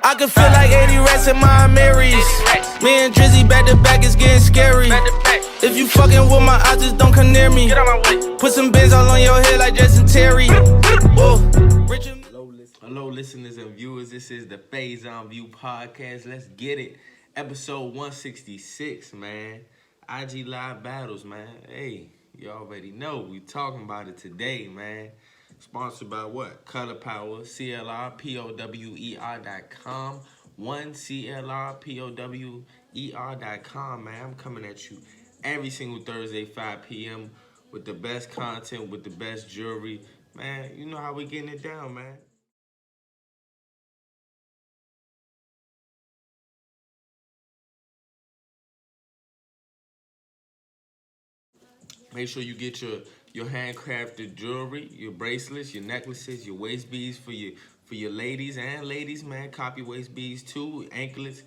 I can feel like 80 rats in my Marys. Me and Drizzy back to back, it's getting scary. If you fucking with my eyes, just don't come near me. Put some bins all on your head like Justin Terry. Hello, listeners and viewers. This is the Faison View Podcast. Let's get it. Episode 166, man. IG Live Battles, man. Hey, you already know. We talking about it today, man. Sponsored by what? Color Power, CLRPOWER.com. 1CLRPOWER.com, man. I'm coming at you every single Thursday, 5 p.m. with the best content, with the best jewelry. Man, you know how we getting it down, man. Make sure you get your handcrafted jewelry, your bracelets, your necklaces, your waist beads for your ladies and ladies, man. Copy waist beads too, anklets.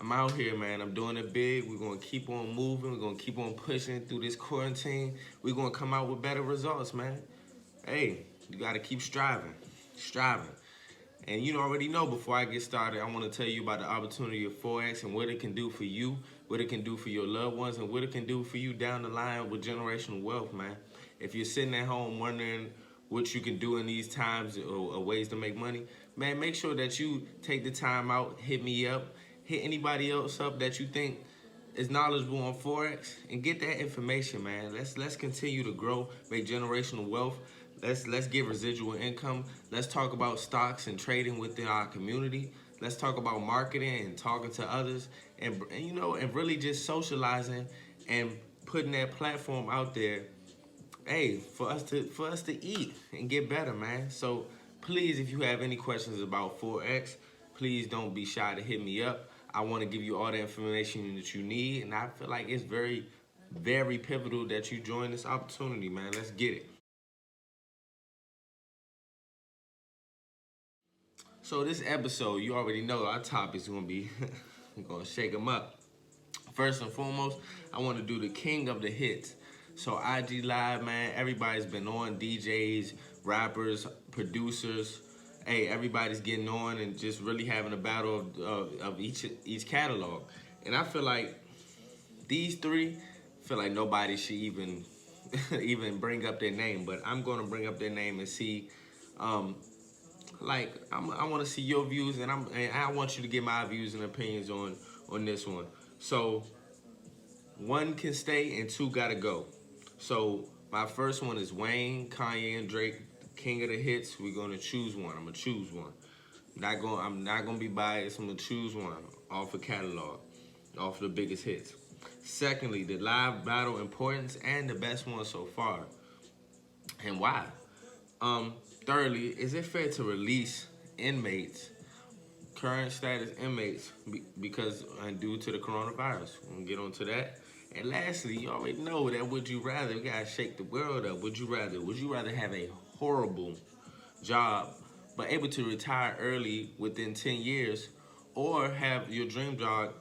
I'm out here, man. I'm doing it big. We're gonna keep on moving. We're gonna keep on pushing through this quarantine. We're gonna come out with better results, man. Hey, you gotta keep striving. And you already know, before I get started, I want to tell you about the opportunity of Forex and what it can do for you, what it can do for your loved ones, and what it can do for you down the line with generational wealth, man. If you're sitting at home wondering what you can do in these times or ways to make money, man, make sure that you take the time out, hit me up, hit anybody else up that you think is knowledgeable on Forex, and get that information, man. Let's continue to grow, make generational wealth. Let's get residual income. Let's talk about stocks and trading within our community. Let's talk about marketing and talking to others, and really just socializing and putting that platform out there. Hey, for us to eat and get better, man. So please, if you have any questions about Forex, please don't be shy to hit me up. I want to give you all the information that you need, and I feel like it's very, very pivotal that you join this opportunity, man. Let's get it. So this episode, you already know our topic's gonna be, we're gonna shake them up. First and foremost, I want to do the king of the hits. So IG Live, man, everybody's been on, DJs, rappers, producers. Hey, everybody's getting on and just really having a battle of each catalog. And I feel like these three, feel like nobody should even bring up their name. But I'm gonna bring up their name and see. I want to see your views, and I want you to get my views and opinions on this one. So one can stay and two gotta go. So my first one is Wayne, Kanye, and Drake, king of the hits. We're gonna choose one. I'm gonna choose one. I'm not gonna be biased. I'm gonna choose one off the catalog, off the biggest hits. Secondly, the live battle importance and the best one so far, and why. Thirdly, is it fair to release inmates, current status inmates, because due to the coronavirus? We'll get on to that. And lastly, you already know that would you rather, we gotta shake the world up. Would you rather have a horrible job but able to retire early within 10 years, or have your dream job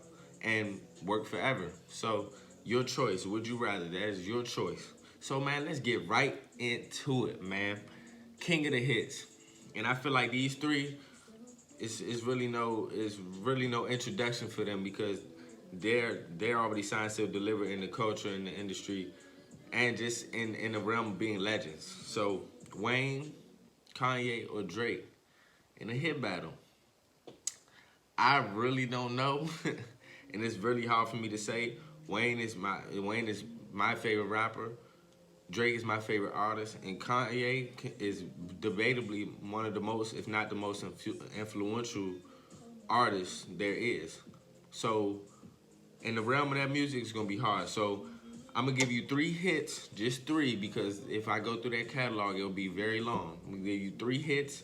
and work forever? So your choice. Would you rather? That is your choice. So man, let's get right into it, man. King of the hits, and I feel like these three is really no introduction for them, because they're already signed, still deliver in the culture, in the industry, and just in the realm of being legends. So Wayne, Kanye, or Drake in a hit battle. I really don't know, and it's really hard for me to say. Wayne is my favorite rapper. Drake is my favorite artist, and Kanye is debatably one of the most, if not the most influential artists there is. So in the realm of that music, it's gonna be hard. So I'm gonna give you three hits, just three, because if I go through that catalog, it'll be very long. I'm gonna give you three hits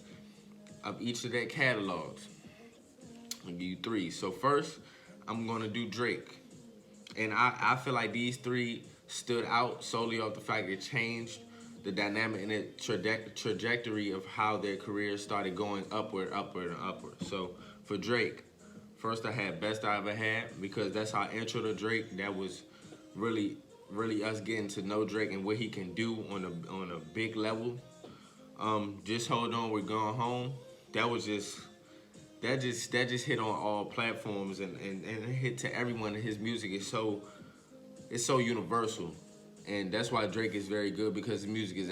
of each of their catalogs. I'm gonna give you three. So first, I'm gonna do Drake. And I feel like these three stood out solely off the fact it changed the dynamic and the trajectory of how their careers started going upward. So for Drake, first I had Best I Ever Had, because that's our intro to Drake. That was really us getting to know Drake and what he can do on a big level. Just Hold On, We're Going Home. That was just that just hit on all platforms and hit to everyone. And his music is so universal, and that's why Drake is very good, because his music is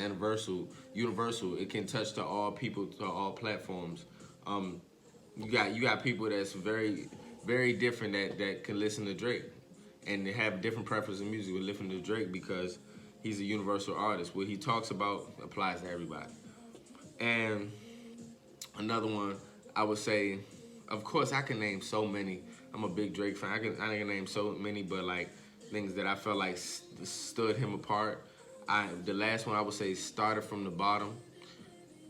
universal. It can touch to all people, to all platforms. You got people that's very different that can listen to Drake, and they have different preferences in music with listening to Drake, because he's a universal artist. What he talks about applies to everybody. And another one, I would say, of course, I can name so many. I'm a big Drake fan. I can name so many, but like things that I felt like stood him apart. The last one I would say started from the bottom.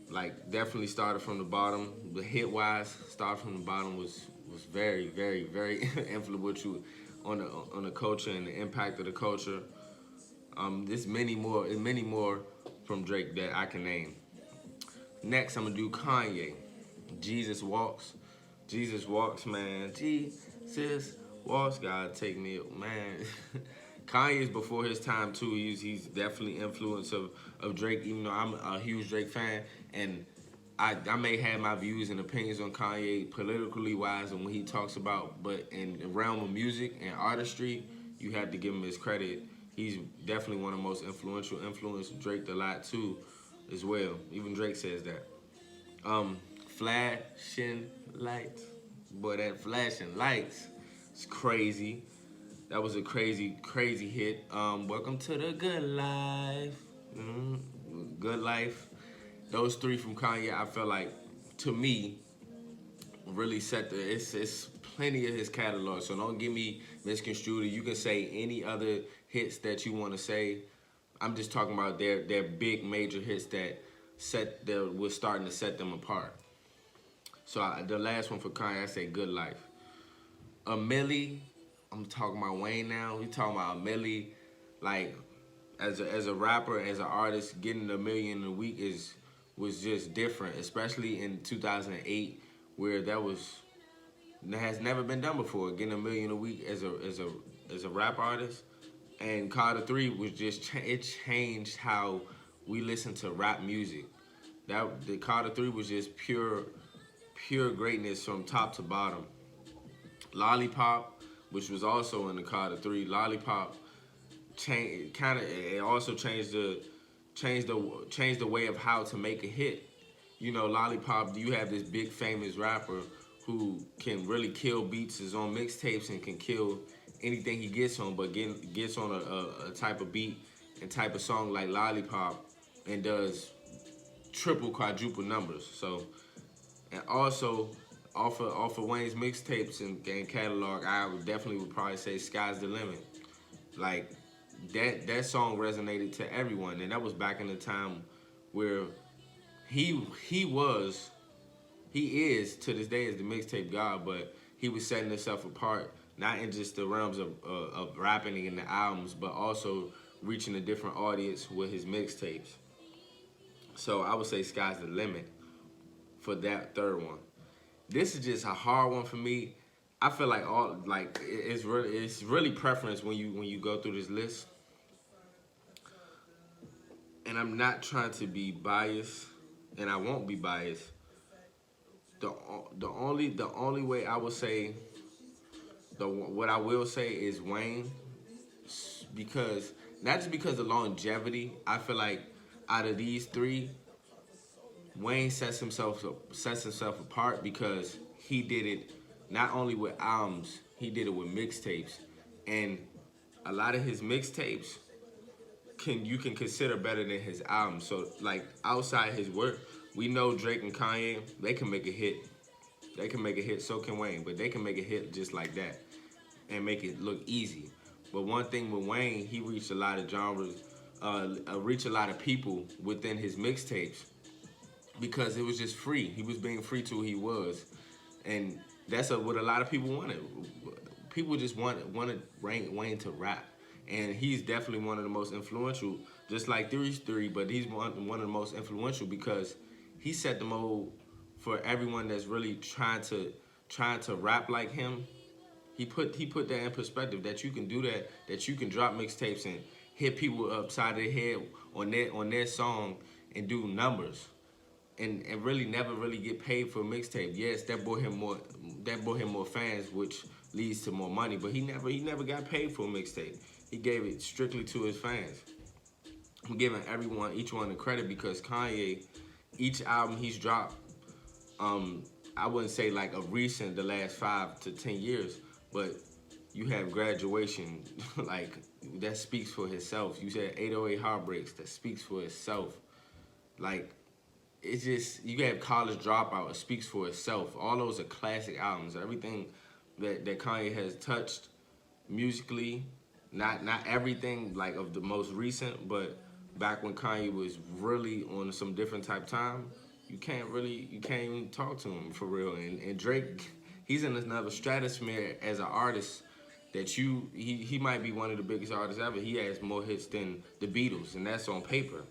Like, definitely started from the bottom. The hit wise, started from the bottom was very, very, very influential on the culture and the impact of the culture. There's many more from Drake that I can name. Next, I'm gonna do Kanye. Jesus Walks. Jesus Walks, man. Jesus Walks, God take me, man. Kanye is before his time too. He's definitely influence of Drake, even though I'm a huge Drake fan, and I may have my views and opinions on Kanye politically wise and what he talks about, but in the realm of music and artistry, you have to give him his credit. He's definitely one of the most influenced Drake a lot too, as well. Even Drake says that. Flashing Lights. Boy, that Flashing Lights is crazy. That was a crazy hit. Welcome to the Good Life. Good Life. Those three from Kanye, I feel like, to me, really set it's plenty of his catalog. So don't get me misconstrued. You can say any other hits that you want to say. I'm just talking about their big major hits that was starting to set them apart. So the last one for Kanye, I say Good Life. Millie, I'm talking about Wayne now. We talking about Millie, like as a rapper, as an artist, getting $1 million a week was just different, especially in 2008, where that has never been done before. Getting $1 million a week as a rap artist. And Carter 3 was just it changed how we listen to rap music. The Carter 3 was just pure greatness from top to bottom. Lollipop, which was also in the Carter 3, Lollipop it also changed the way of how to make a hit. You know, Lollipop, you have this big famous rapper who can really kill beats, is on mixtapes and can kill anything he gets on, but gets on a type of beat and type of song like Lollipop and does triple, quadruple numbers. So, and also off of Wayne's mixtapes and catalog, I would probably say Sky's the Limit. Like that song resonated to everyone, and that was back in the time where he is to this day is the mixtape god, but he was setting himself apart, not in just the realms of rapping and the albums, but also reaching a different audience with his mixtapes. So I would say Sky's the Limit for that third one. This is just a hard one for me. I feel like it's really preference when you go through this list. And I'm not trying to be biased, and I won't be biased. The only way I would say what I will say is Wayne, because not just because of longevity. I feel like out of these three, Wayne sets himself apart because he did it not only with albums, he did it with mixtapes, and a lot of his mixtapes you can consider better than his albums. So like outside his work, we know Drake and Kanye, they can make a hit. They can make a hit, so can Wayne, but they can make a hit just like that and make it look easy. But one thing with Wayne, he reached a lot of genres, reached a lot of people within his mixtapes because it was just free. He was being free to who he was. And that's what a lot of people wanted. People just wanted Wayne to rap. And he's definitely one of the most influential, just like 3, but he's one of the most influential because he set the mold for everyone that's really trying to rap like him. He put that in perspective, that you can do that you can drop mixtapes and hit people upside their head on their song and do numbers. and really never really get paid for a mixtape. Yes, that brought him more fans, which leads to more money. But he never got paid for a mixtape. He gave it strictly to his fans. I'm giving each one the credit because Kanye, each album he's dropped, I wouldn't say like the last 5 to 10 years, but you have Graduation, like that speaks for itself. You said 808 Heartbreaks, that speaks for itself. Like, it's just, you have College Dropout, it speaks for itself. All those are classic albums. Everything that Kanye has touched musically, not everything like of the most recent, but back when Kanye was really on some different type time, you can't even talk to him for real. And Drake, he's in another stratosphere as an artist that he might be one of the biggest artists ever. He has more hits than the Beatles, and that's on paper.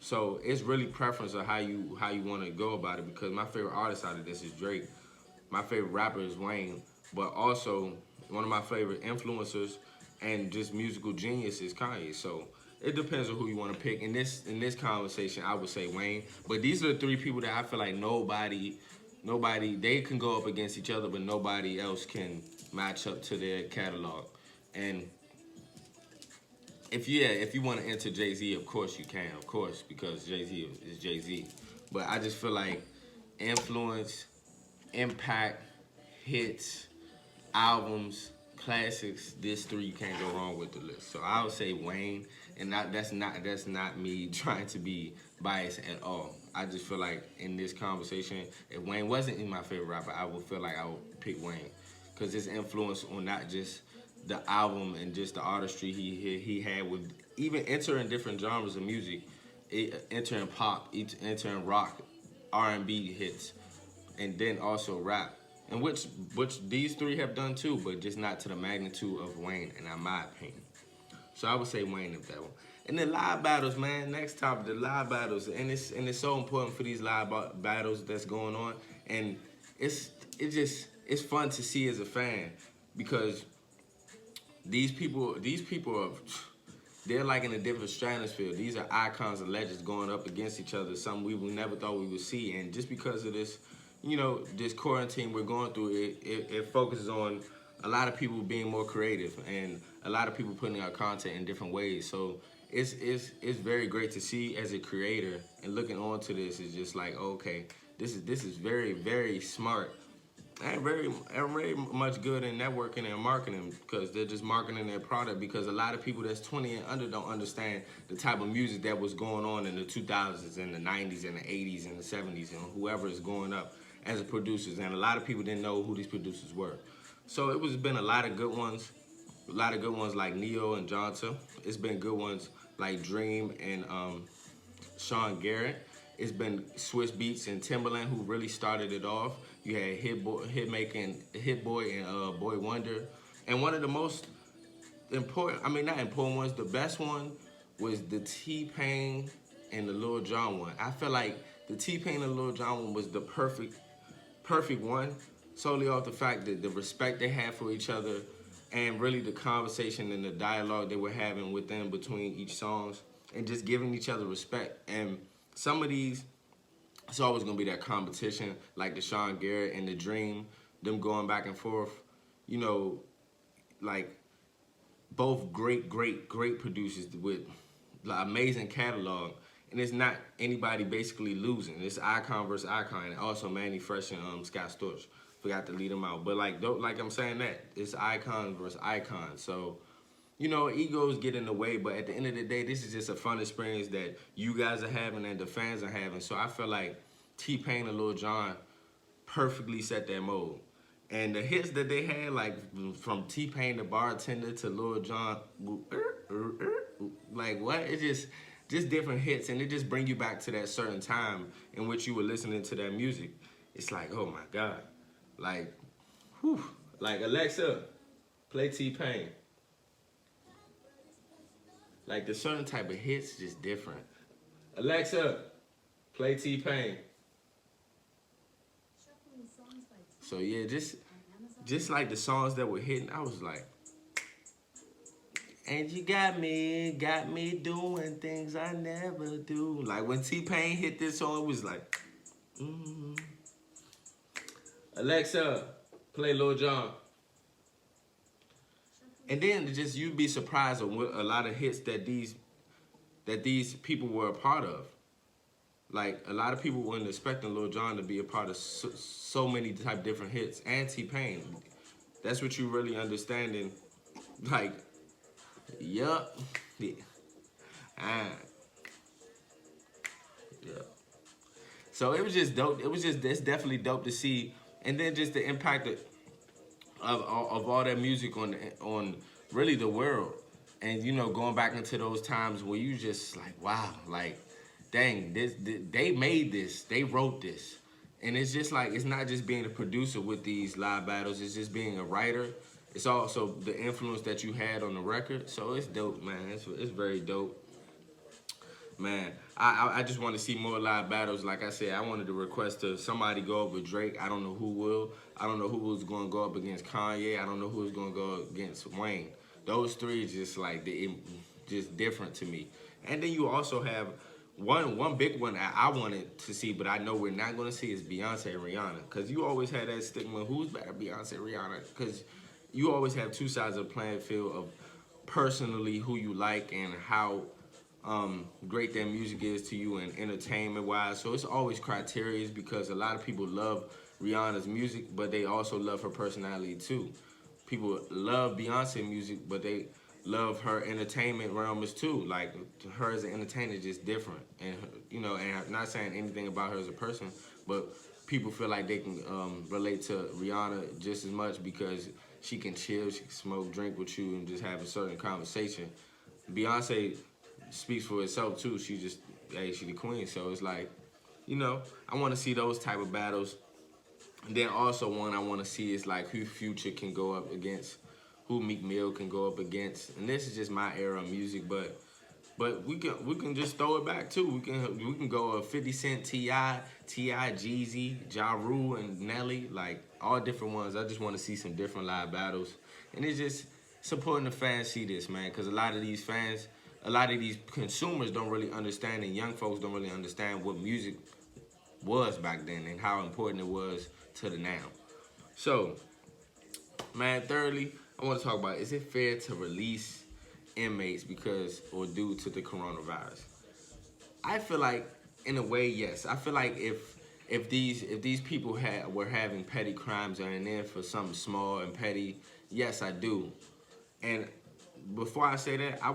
So it's really preference of how you want to go about it, because my favorite artist out of this is Drake. My favorite rapper is Wayne, but also one of my favorite influencers and just musical genius is Kanye. So it depends on who you want to pick. In this conversation, I would say Wayne. But these are the 3 people that I feel like nobody, they can go up against each other, but nobody else can match up to their catalog. And if you want to enter Jay-Z, of course you can, of course, because Jay-Z is Jay-Z. But I just feel like influence, impact, hits, albums, classics, this 3 you can't go wrong with the list. So I would say Wayne, and that's not me trying to be biased at all. I just feel like in this conversation, if Wayne wasn't in my favorite rapper, I would feel like I would pick Wayne, because his influence on not just the album and just the artistry he had with even entering different genres of music, entering pop, entering rock, R&B hits, and then also rap, and which these 3 have done too, but just not to the magnitude of Wayne, in my opinion. So I would say Wayne if that one. And then live battles, man. Next topic, the live battles, and it's so important for these live battles that's going on, and it's fun to see as a fan, because these people are, they're like in a different stratosphere. These are icons and legends going up against each other, something we never thought we would see. And just because of this, this quarantine we're going through, it focuses on a lot of people being more creative and a lot of people putting out content in different ways. So it's very great to see as a creator, and looking on to this is just like, okay, this is very, very smart. And very much good in networking and marketing, because they're just marketing their product, because a lot of people that's 20 and under don't understand the type of music that was going on in the 2000s and the 90s and the 80s and the 70s, and whoever is going up as a producers. And a lot of people didn't know who these producers were. So it been a lot of good ones. A lot of good ones like Neo and Jonta. It's been good ones like Dream and Sean Garrett. It's been Swiss Beats and Timbaland who really started it off. You had Hit Boy and Boy Wonder. And one of the most important, not important ones, the best one was the T-Pain and the Lil Jon one. I feel like the T-Pain and Lil Jon one was the perfect one, solely off the fact that the respect they had for each other, and really the conversation and the dialogue they were having between each songs, and just giving each other respect. And some of these, it's always gonna be that competition, like the Sean Garrett and the Dream, them going back and forth, like both great producers with amazing catalog. And it's not anybody basically losing. It's icon versus icon. And also Manny Fresh and Scott Storch. Forgot to lead them out. But like I'm saying that, it's icon versus icon. So, egos get in the way, but at the end of the day, this is just a fun experience that you guys are having and the fans are having. So I feel like T-Pain and Lil Jon perfectly set that mold. And the hits that they had, like from T-Pain to Bartender to Lil Jon, like what? It's just different hits, and it just bring you back to that certain time in which you were listening to that music. It's like, oh my God. Like, whew. Like, Alexa, play T-Pain. Like, the certain type of hits just different. Alexa, play T-Pain. So yeah, just like the songs that were hitting, I was like, and you got me doing things I never do. Like when T-Pain hit this song, it was like, Alexa, play Lil Jon. And then just you'd be surprised on what a lot of hits that these people were a part of. Like a lot of people weren't expecting Lil Jon to be a part of so many type different hits. And T-Pain. That's what you really understanding. Like, yup. Yeah. Yeah. So it was just dope. It's definitely dope to see. And then just the impact of all that music on really the world. And you know, going back into those times where you just like, wow, like, dang, they made this, they wrote this. And it's just like, it's not just being a producer with these live battles, it's just being a writer. It's also the influence that you had on the record. So it's dope, man. It's very dope. Man, I just want to see more live battles. Like I said, I wanted to request to somebody go up with Drake. I don't know who will. I don't know who was going to go up against Kanye. I don't know who was going to go against Wayne. Those three is just like, just different to me. And then you also have one big one that I wanted to see, but I know we're not going to see is Beyonce and Rihanna. Because you always had that stigma, who's better, Beyonce or Rihanna? Because you always have two sides of the playing field of personally who you like and how great their music is to you and entertainment wise. So it's always criteria because a lot of people love Rihanna's music, but they also love her personality too. People love Beyonce music, but they love her entertainment realms too. Like her as an entertainer is just different. And you know, and I'm not saying anything about her as a person, but people feel like they can relate to Rihanna just as much because she can chill, she can smoke, drink with you, and just have a certain conversation. Beyonce speaks for itself too. She just, hey, she the queen. So it's like, you know, I want to see those type of battles. And then also one I want to see is like who Future can go up against, who Meek Mill can go up against. And this is just my era of music, but we can just throw it back too. We can go a 50 Cent, T.I., Jeezy, Ja Rule, and Nelly, like all different ones. I just want to see some different live battles. And it's just supporting the fans see this, man, because a lot of these fans, a lot of these consumers don't really understand, and young folks don't really understand what music was back then and how important it was to the now. So, man, thirdly, I want to talk about, is it fair to release inmates because or due to the coronavirus? I feel like, in a way, yes. I feel like if these people were having petty crimes and in for something small and petty, yes, I do. And before I say that, I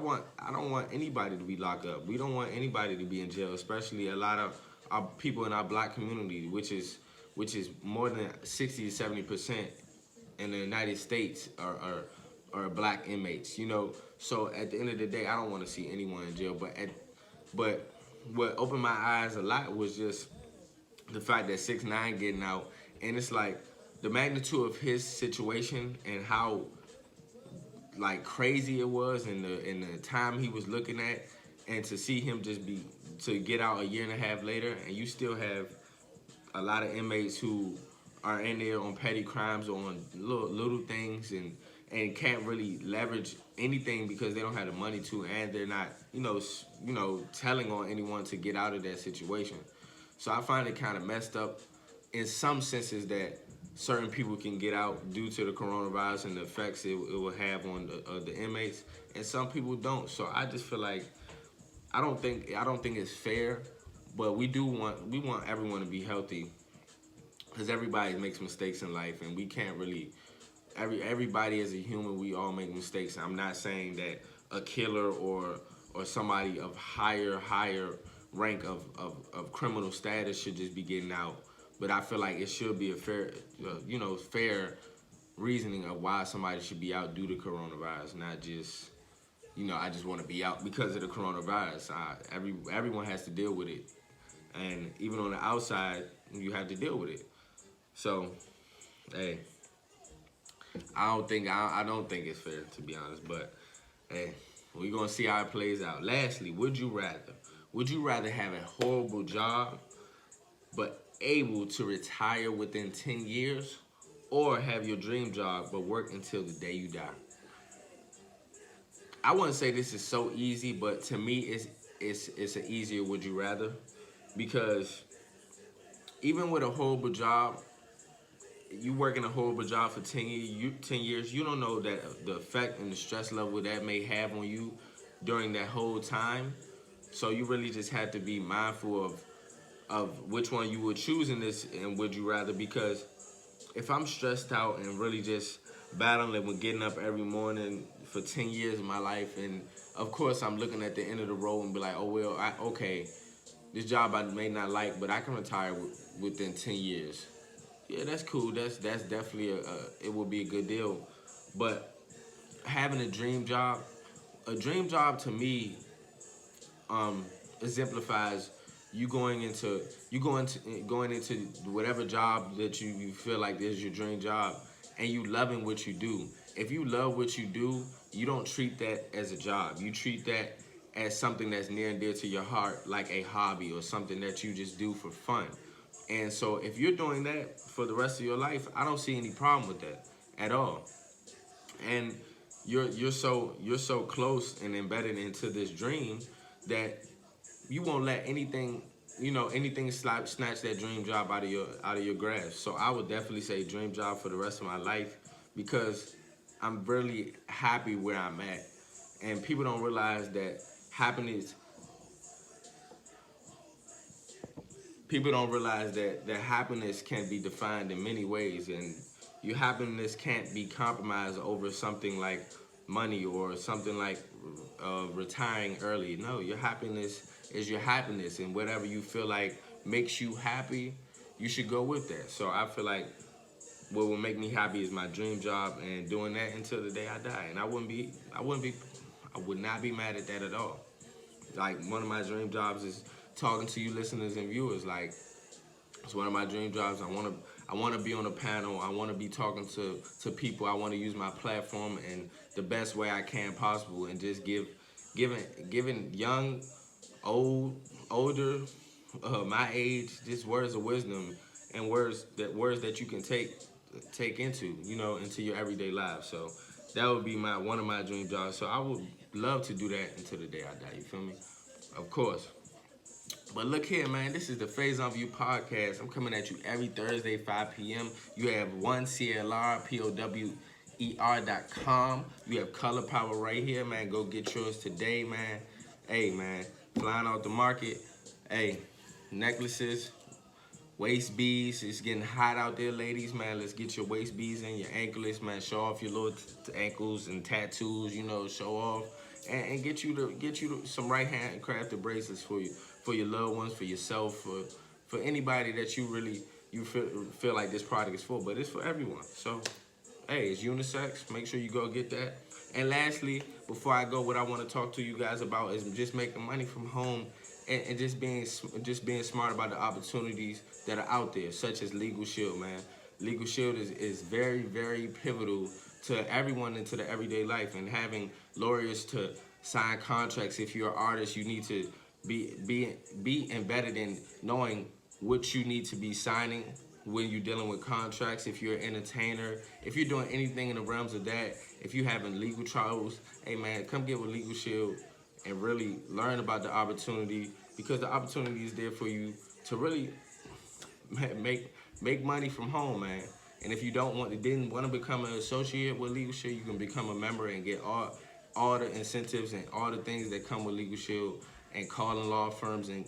don't want anybody to be locked up. We don't want anybody to be in jail, especially a lot of our people in our black community, which is more than 60 to 70% in the United States are black inmates. You know, so at the end of the day, I don't want to see anyone in jail. But what opened my eyes a lot was just the fact that 6ix9ine getting out, and it's like the magnitude of his situation and how like crazy it was in the time he was looking at, and to see him to get out a year and a half later, and you still have a lot of inmates who are in there on petty crimes or on little things and can't really leverage anything because they don't have the money to, and they're not you know telling on anyone to get out of that situation. So I find it kind of messed up in some senses that certain people can get out due to the coronavirus and the effects it will have on the inmates, and some people don't. So I just feel like I don't think it's fair, but we want everyone to be healthy because everybody makes mistakes in life, and we can't really everybody as a human, we all make mistakes. I'm not saying that a killer or somebody of higher rank of criminal status should just be getting out. But I feel like it should be a fair, fair reasoning of why somebody should be out due to coronavirus, not just, I just want to be out because of the coronavirus. Everyone has to deal with it, and even on the outside, you have to deal with it. So, hey, I don't think it's fair, to be honest. But hey, we're gonna see how it plays out. Lastly, would you rather have a horrible job, but able to retire within 10 years, or have your dream job but work until the day you die? I wouldn't say this is so easy, but to me it's an easier would you rather, because even with a horrible job, you working a horrible job for 10 years, you don't know that the effect and the stress level that may have on you during that whole time. So you really just have to be mindful of which one you would choose in this and would you rather, because if I'm stressed out and really just battling with getting up every morning for 10 years of my life, and of course I'm looking at the end of the road and be like, oh well, okay, this job I may not like, but I can retire within 10 years. Yeah, that's cool. That's definitely it would be a good deal. But having a dream job to me exemplifies going into whatever job that you feel like is your dream job, and you loving what you do. If you love what you do, you don't treat that as a job. You treat that as something that's near and dear to your heart, like a hobby or something that you just do for fun. And so if you're doing that for the rest of your life, I don't see any problem with that at all. And you're so close and embedded into this dream that you won't let anything snatch that dream job out of your grasp. So I would definitely say dream job for the rest of my life, because I'm really happy where I'm at. And people don't realize that happiness people don't realize that happiness can be defined in many ways, and your happiness can't be compromised over something like money or something like retiring early. No, your happiness is your happiness, and whatever you feel like makes you happy, you should go with that. So I feel like what will make me happy is my dream job, and doing that until the day I die. And I would not be mad at that at all. Like, one of my dream jobs is talking to you listeners and viewers. Like, it's one of my dream jobs. I want to be on a panel. I want to be talking to people. I want to use my platform in the best way I can possible, and just giving young, older, my age, just words of wisdom and words that you can take into your everyday life. So that would be one of my dream jobs. So I would love to do that until the day I die. You feel me? Of course. But look here, man. This is the Faison View podcast. I'm coming at you every Thursday, 5 p.m. You have 1CLR, POWER.com. You have Color Power right here, man. Go get yours today, man. Hey, man. Flying out the market. Hey, necklaces, waist beads. It's getting hot out there, ladies, man. Let's get your waist beads and your anklets, man. Show off your little ankles and tattoos, show off. And get you some right hand crafted bracelets for your loved ones, for yourself, for anybody that you feel like this product is for. But it's for everyone. So, hey, it's unisex. Make sure you go get that. And lastly, before I go, what I want to talk to you guys about is just making money from home, and just being smart about the opportunities that are out there, such as Legal Shield, man. Legal Shield is very, very pivotal to everyone into the everyday life, and having lawyers to sign contracts. If you're an artist, you need to be embedded in knowing what you need to be signing when you're dealing with contracts. If you're an entertainer, if you're doing anything in the realms of that, if you're having legal troubles, hey man, come get with Legal Shield and really learn about the opportunity, because the opportunity is there for you to really make money from home, man. And if you didn't want to become an associate with Legal Shield, you can become a member and get all the incentives and all the things that come with Legal Shield, and calling law firms and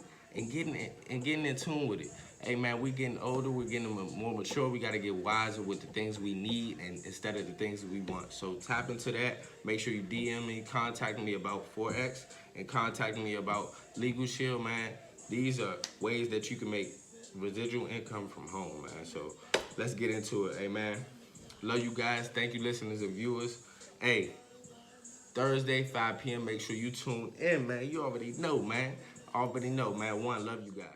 getting in tune with it. Hey man, we getting older, we're getting more mature. We got to get wiser with the things we need and instead of the things that we want. So tap into that. Make sure you DM me, contact me about Forex, and contact me about Legal Shield, man. These are ways that you can make residual income from home, man. So let's get into it. Hey man, love you guys. Thank you, listeners and viewers. Hey, Thursday, 5 p.m. Make sure you tune in, man. You already know, man. One, love you guys.